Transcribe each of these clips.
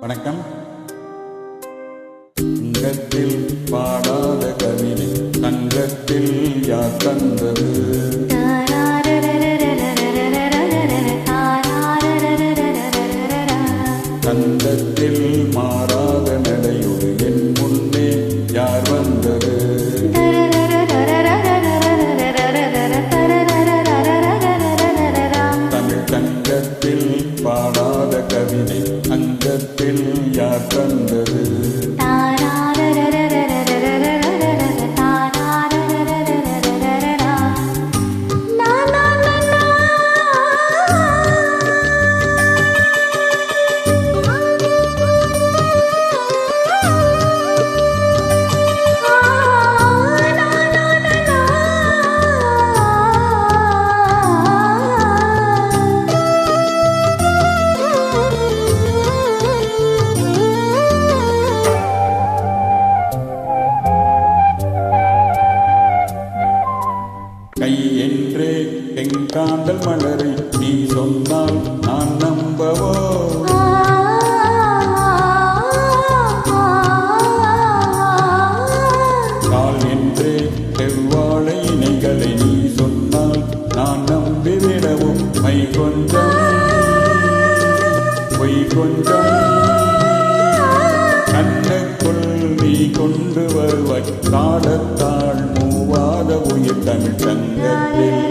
வணக்கம். தங்கத்தில் பாடாத கவிதை தங்கத்தில் யார் தந்தது? தந்தத்தில் மாறாத நடையோடு என் முன்னே யார் வந்தது? தமிழ் தங்கத்தில் பாடாத கவிதை அங்கத்தில் யார் தந்தது? கை என்றே எங்காந்தல் மலரை நீ சொன்னால் நான் நம்பவோ? கால் என்றே செவ்வாழை இணைகளை நீ சொன்னால் நான் நம்பிவிடவும் மை கொஞ்சம் பொய் கொஞ்சம் கண்ணுக்குள் நீ கொண்டு வருவாய் காலத்தாள் மூவாத உயிர் தமிழ் தங்கத்தில்.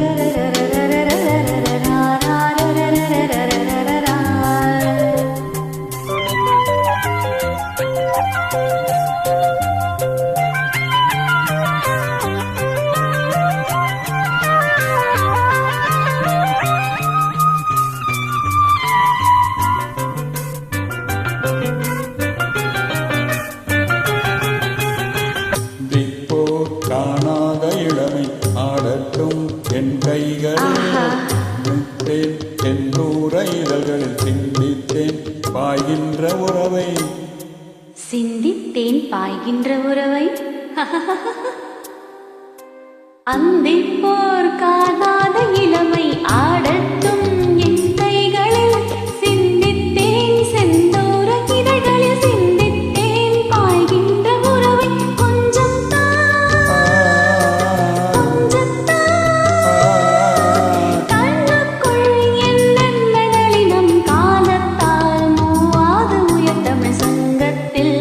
காணாத இளமை ஆடட்டும் என் கைகளில் என் தூர இதழ்களில் சிந்தித்தேன் பாய்கின்ற உறவை அந்திப்போர் காணாத இளமை ஆடட்டும் என் கைகளில் சிந்தித்தேன் செந்தூர இதழ்களில் சிந்தித்தேன் பாய்கின்ற உறவை கொஞ்சம் கண்ணுக்குள் என்னென்ன நளினம் காலத்தால் மூவாத உயர் தமிழ் சங்கத்தில்.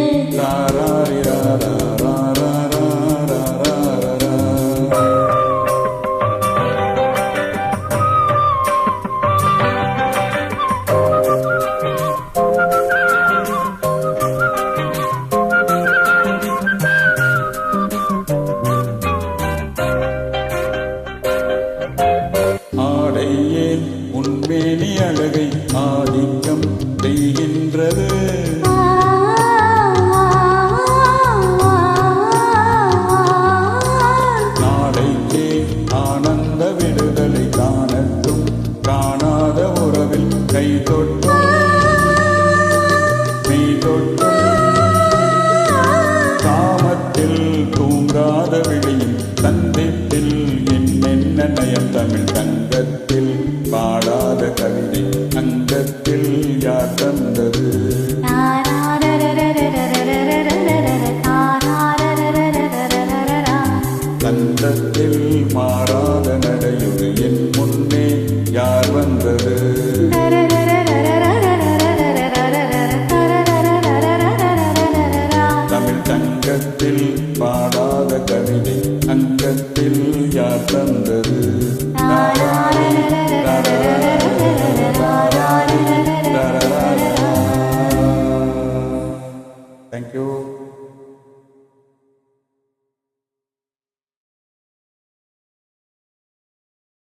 ஆடையேன் உன்மேனி அழகை ஆதிக்கம் செய்கின்றது? நாளைக்கே ஆனந்த விடுதலை காணட்டும் காணாத உறவில் கை தொட்டும் மெய் தொட்டும் காமத்தில் தூங்காத விழியின் சந்திப்பில் என்னென்ன நயம் தமிழ் தங்கத்தில் பாடாத கவிதை அங்கத்தில் யார் தந்தது? தந்தத்தில் மாறாத நடையோடு என் முன்னே யார் வந்தது? தமிழ் தங்கத்தில் பாடாத கவிதை அங்கத்தில் யார் தந்தது?